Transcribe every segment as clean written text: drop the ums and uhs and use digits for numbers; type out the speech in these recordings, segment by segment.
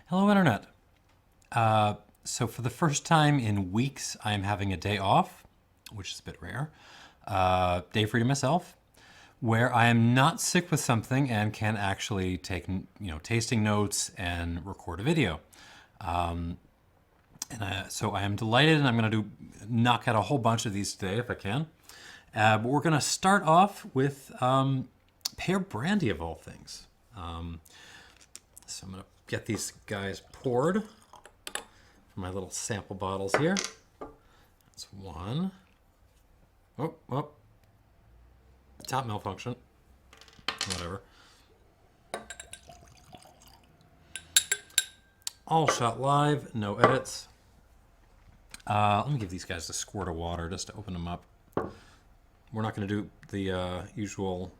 Hello, Internet. So for the first time in weeks, I'm having a day off, which is a bit rare. Day free to myself, where I am not sick with something and can actually take, tasting notes and record a video. So I am delighted, and I'm going to knock out a whole bunch of these today if I can. But we're going to start off with Pear Brandy of all things. So I'm going to get these guys poured from my little sample bottles here. That's one. Oh, top malfunction. Whatever. All shot live, no edits. Let me give these guys a squirt of water just to open them up. We're not going to do the usual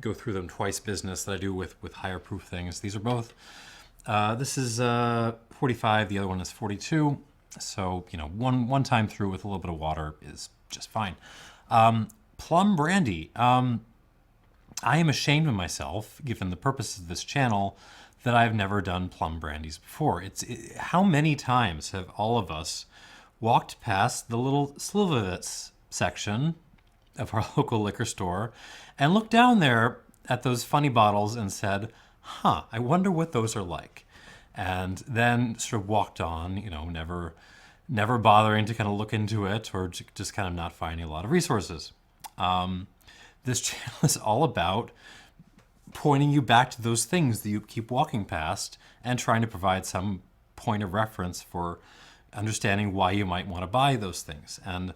go through them twice business that I do with higher proof things. These are both, this is 45, the other one is 42. So, one time through with a little bit of water is just fine. Plum Brandy. I am ashamed of myself, given the purpose of this channel, that I've never done plum brandies before. How many times have all of us walked past the little Slivovitz section of our local liquor store and looked down there at those funny bottles and said, I wonder what those are like. And then sort of walked on, never bothering to kind of look into it or just kind of not finding a lot of resources. This channel is all about pointing you back to those things that you keep walking past and trying to provide some point of reference for understanding why you might want to buy those things. And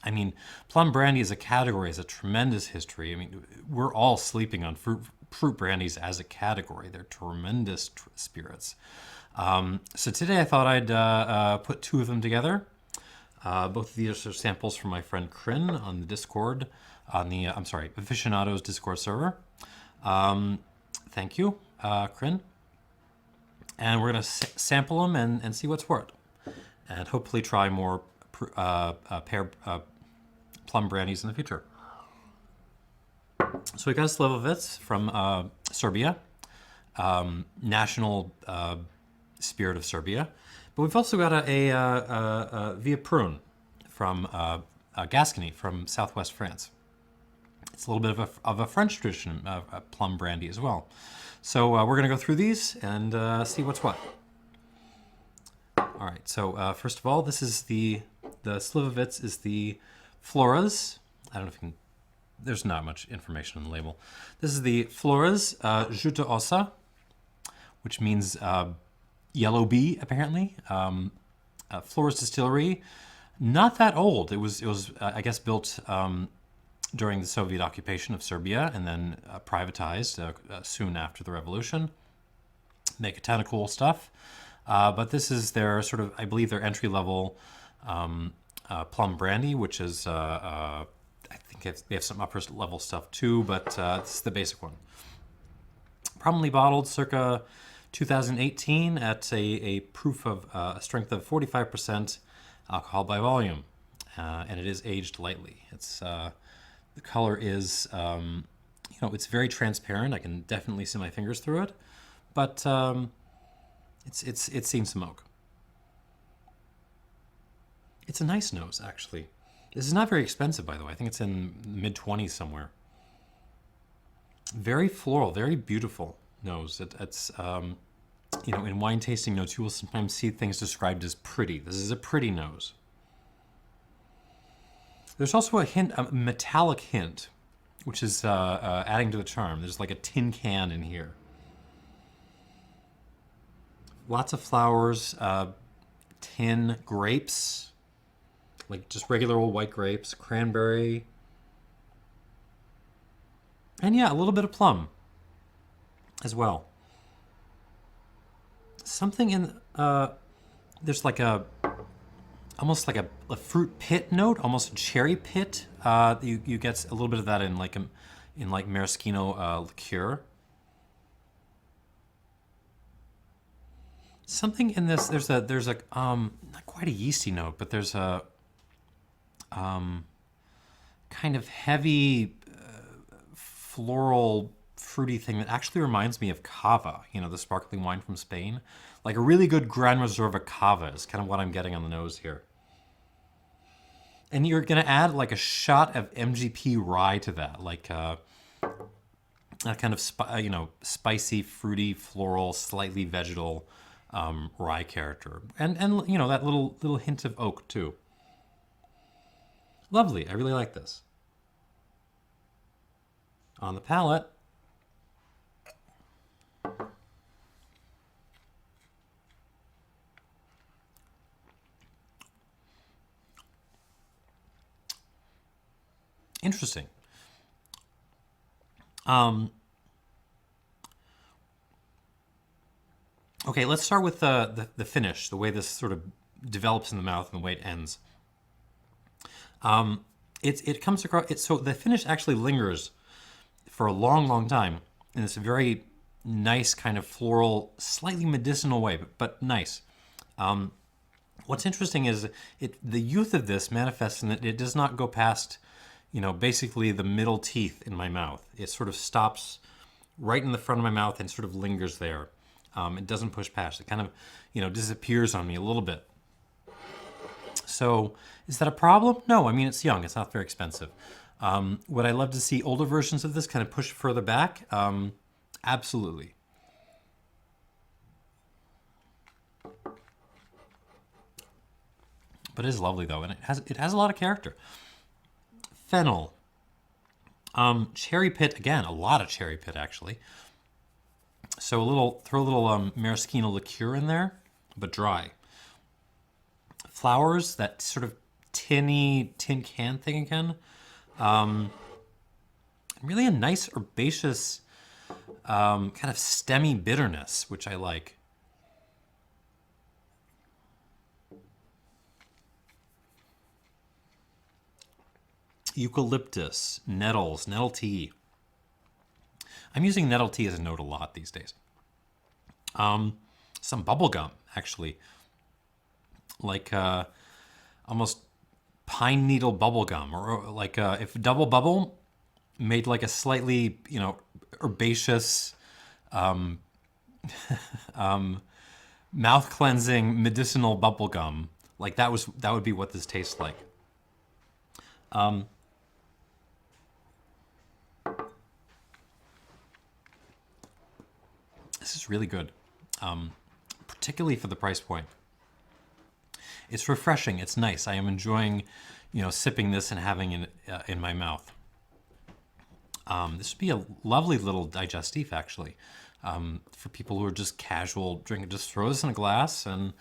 I mean, plum brandy as a category has a tremendous history. I mean, we're all sleeping on fruit brandies as a category. They're tremendous spirits. So today I thought I'd put two of them together. Both of these are samples from my friend Krin on the Discord, on the, Aficionados Discord server. Thank you, Krin. And we're going to sample them and see what's what. And hopefully try more plum brandies in the future. So we got a Slivovitz from Serbia, national spirit of Serbia. But we've also got a Vieille Prune from Gascony, from southwest France. It's a little bit of a French tradition of plum brandy as well. So we're going to go through these and see what's what. All right, so first of all, this is the Slivovitz is the Flores. I don't know if you can, there's not much information on the label. This is the Flores Žuta Osa, which means yellow bee, apparently. Flores Distillery, not that old. It was I guess, built during the Soviet occupation of Serbia and then privatized soon after the revolution. Make a ton of cool stuff. But this is their sort of, I believe, their entry-level plum brandy, which is, I think they have some upper-level stuff too, but this is the basic one. Probably bottled circa 2018 at a proof of a strength of 45% alcohol by volume, and it is aged lightly. It's the color is, it's very transparent. I can definitely see my fingers through it, but it's seen smoke. It's a nice nose, actually. This is not very expensive, by the way. I think it's in mid-20s somewhere. Very floral, very beautiful nose. It's in wine tasting notes, you will sometimes see things described as pretty. This is a pretty nose. There's also a metallic hint, which is adding to the charm. There's like a tin can in here. Lots of flowers, tin grapes, like just regular old white grapes, cranberry, and yeah, a little bit of plum as well. Something in, there's like almost like a fruit pit note, almost a cherry pit. You get a little bit of that in like maraschino liqueur. Something in this, there's a not quite a yeasty note, but there's a kind of heavy floral fruity thing that actually reminds me of cava, you know, the sparkling wine from Spain. Like a really good Gran Reserva cava is kind of what I'm getting on the nose here. And you're going to add like a shot of MGP rye to that, like a kind of spicy, fruity, floral, slightly vegetal rye character, and you know, that little hint of oak too. Lovely. I really like this. On the palate. Interesting. Okay, let's start with the finish, the way this sort of develops in the mouth and the way it ends. It comes across. So the finish actually lingers for a long, long time in this very nice kind of floral, slightly medicinal way, but nice. What's interesting is the youth of this manifests in that it does not go past, you know, basically the middle teeth in my mouth. It sort of stops right in the front of my mouth and sort of lingers there. It doesn't push past. It kind of, you know, disappears on me a little bit. So is that a problem? No, I mean, it's young. It's not very expensive. Would I love to see older versions of this kind of push further back? Absolutely. But it is lovely though, and it has a lot of character. Fennel. Cherry pit, again, a lot of cherry pit actually. So throw a little maraschino liqueur in there, but dry. Flowers, that sort of tin can thing again. Really a nice herbaceous kind of stemmy bitterness, which I like. Eucalyptus, nettles, nettle tea. I'm using nettle tea as a note a lot these days. Some bubble gum, actually. Like almost pine needle bubble gum, or like if Double Bubble made like a slightly, you know, herbaceous, mouth cleansing medicinal bubble gum, like that would be what this tastes like. This is really good, particularly for the price point. It's refreshing. It's nice. I am enjoying, you know, sipping this and having it in my mouth. This would be a lovely little digestif, actually, for people who are just casual drinking. Just throw this in a glass and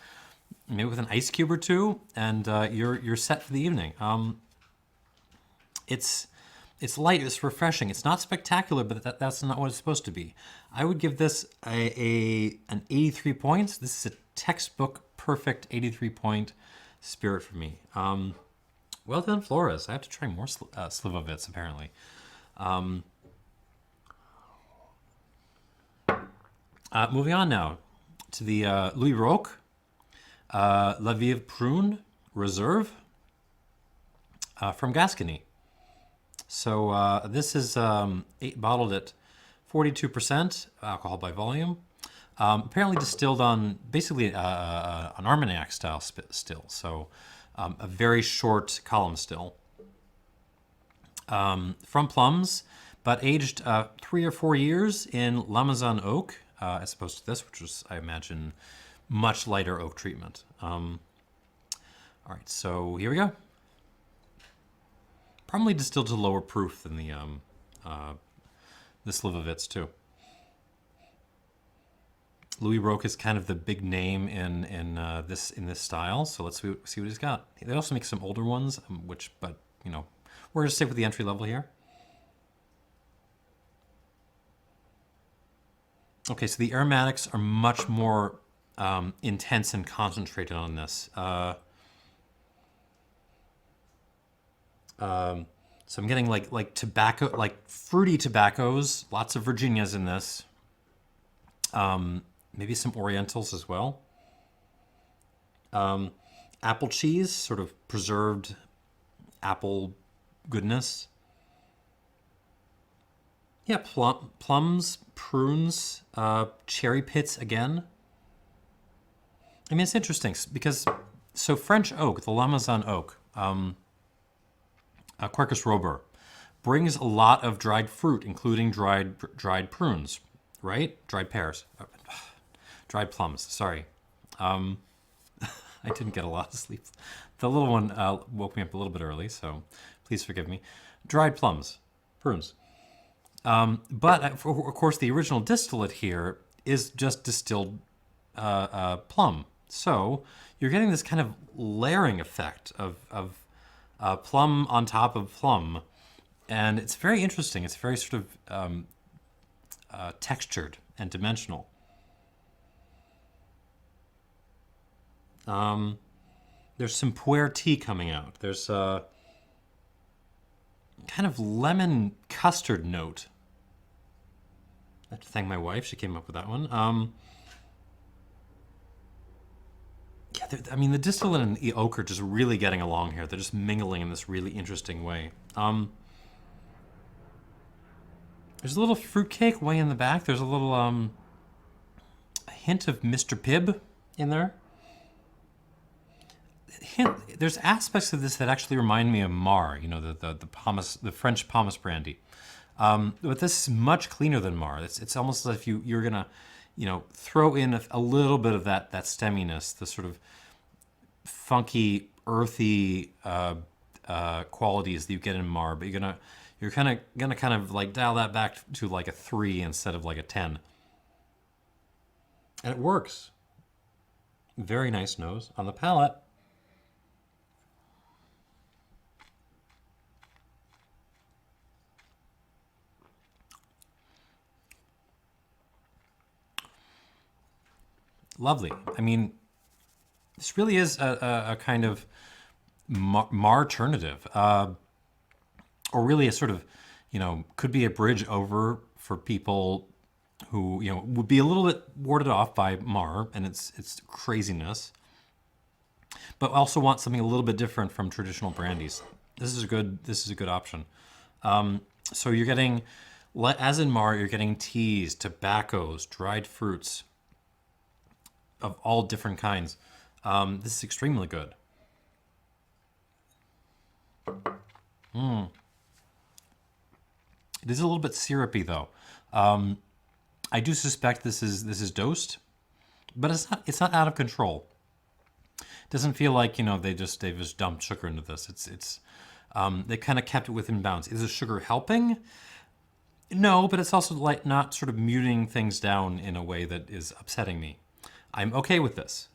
maybe with an ice cube or two, and you're set for the evening. It's light. It's refreshing. It's not spectacular, but that's not what it's supposed to be. I would give this an 83 points. This is a textbook perfect 83 point spirit for me. Well done, Flores. I have to try more Slivovitz, apparently. Moving on now to the Louis Roque, La Vieille Prune Réserve from Gascony. So this is bottled at 42% alcohol by volume. Apparently distilled on basically an Armagnac style still, so a very short column still. From plums, but aged 3 or 4 years in Limousin oak, as opposed to this, which was, I imagine, much lighter oak treatment. All right, so here we go. Probably distilled to lower proof than the Slivovitz too. Louis Roque is kind of the big name in this style, so let's see what he's got. They also make some older ones, but you know, we're gonna stick with the entry level here. Okay, so the aromatics are much more intense and concentrated on this. So I'm getting like tobacco, like fruity tobaccos, lots of Virginias in this. Maybe some Orientals as well. Apple cheese, sort of preserved apple goodness. Yeah, plums, prunes, cherry pits again. I mean, it's interesting because, so French oak, the Limousin oak, Quercus robur, brings a lot of dried fruit, including dried prunes, right? Dried pears, dried plums. Sorry, I didn't get a lot of sleep. The little one woke me up a little bit early, so please forgive me. Dried plums, prunes. But of course, the original distillate here is just distilled plum. So you're getting this kind of layering effect of plum on top of plum. And it's very interesting. It's very sort of textured and dimensional. There's some puer tea coming out. There's a kind of lemon custard note. I have to thank my wife. She came up with that one. Yeah, I mean, the distillate and the oak are just really getting along here. They're just mingling in this really interesting way. There's a little fruitcake way in the back. There's a little a hint of Mr. Pibb in there. There's aspects of this that actually remind me of Mar, you know, the French pomace brandy. But this is much cleaner than Mar. It's almost as if you're gonna, you know, throw in a little bit of that stemminess, the sort of funky, earthy qualities that you get in Mar, but you're kind of like dial that back to like a 3 instead of like a 10, and it works. Very nice nose on the palate. Lovely. I mean, this really is a kind of Mar-ternative, or really a sort of, you know, could be a bridge over for people who, you know, would be a little bit warded off by Mar and its craziness, but also want something a little bit different from traditional brandies. This is a good option. So you're getting, as in Mar, you're getting teas, tobaccos, dried fruits of all different kinds. This is extremely good. It is a little bit syrupy though. I do suspect this is dosed, but it's not out of control. It doesn't feel like, you know, they've just dumped sugar into this. They kind of kept it within bounds. Is the sugar helping? No, but it's also like not sort of muting things down in a way that is upsetting me. I'm okay with this.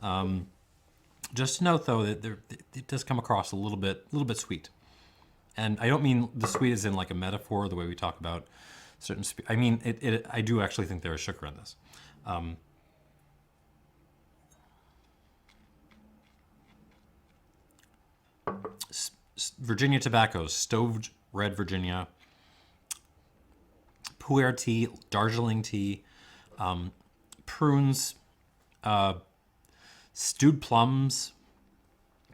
Just to note, though, that it does come across a little bit sweet, and I don't mean the sweet as in like a metaphor, the way we talk about certain. I mean, I do actually think there is sugar in this. Virginia tobaccos, stoved red Virginia, puer tea, Darjeeling tea, prunes. Stewed plums,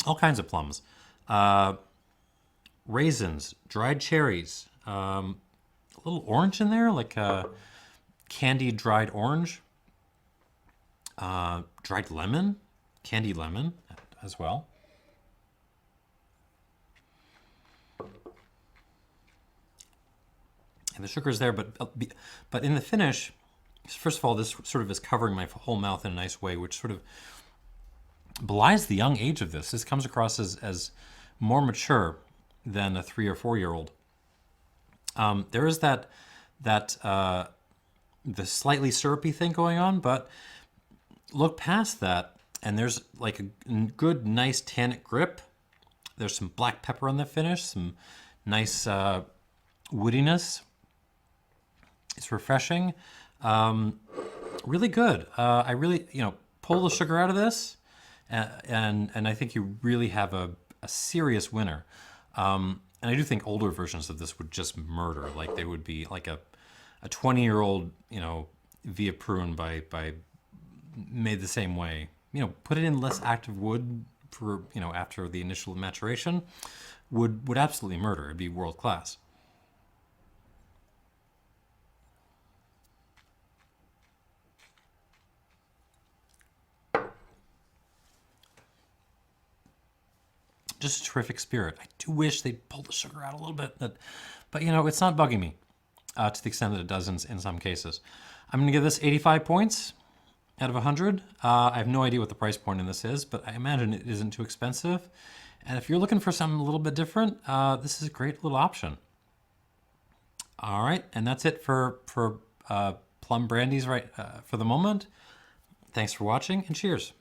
all kinds of plums, raisins, dried cherries, a little orange in there, like candied dried orange, dried lemon, candied lemon as well. And the sugar's there, but in the finish, first of all, this sort of is covering my whole mouth in a nice way, which sort of belies the young age of this. This comes across as more mature than a 3 or 4 year old. There is the slightly syrupy thing going on, but look past that, and there's like a good, nice tannic grip. There's some black pepper on the finish, some nice woodiness. It's refreshing. Really good. I really, you know, pull the sugar out of this, and I think you really have a serious winner. And I do think older versions of this would just murder. Like they would be like a 20-year-old, you know, Vieille Prune by made the same way. You know, put it in less active wood for, you know, after the initial maturation, would absolutely murder. It'd be world class. Just a terrific spirit. I do wish they'd pull the sugar out a little bit, but you know, it's not bugging me to the extent that it does in some cases. I'm going to give this 85 points out of 100. I have no idea what the price point in this is, but I imagine it isn't too expensive. And if you're looking for something a little bit different, this is a great little option. All right, and that's it for Plum Brandies for the moment. Thanks for watching, and cheers.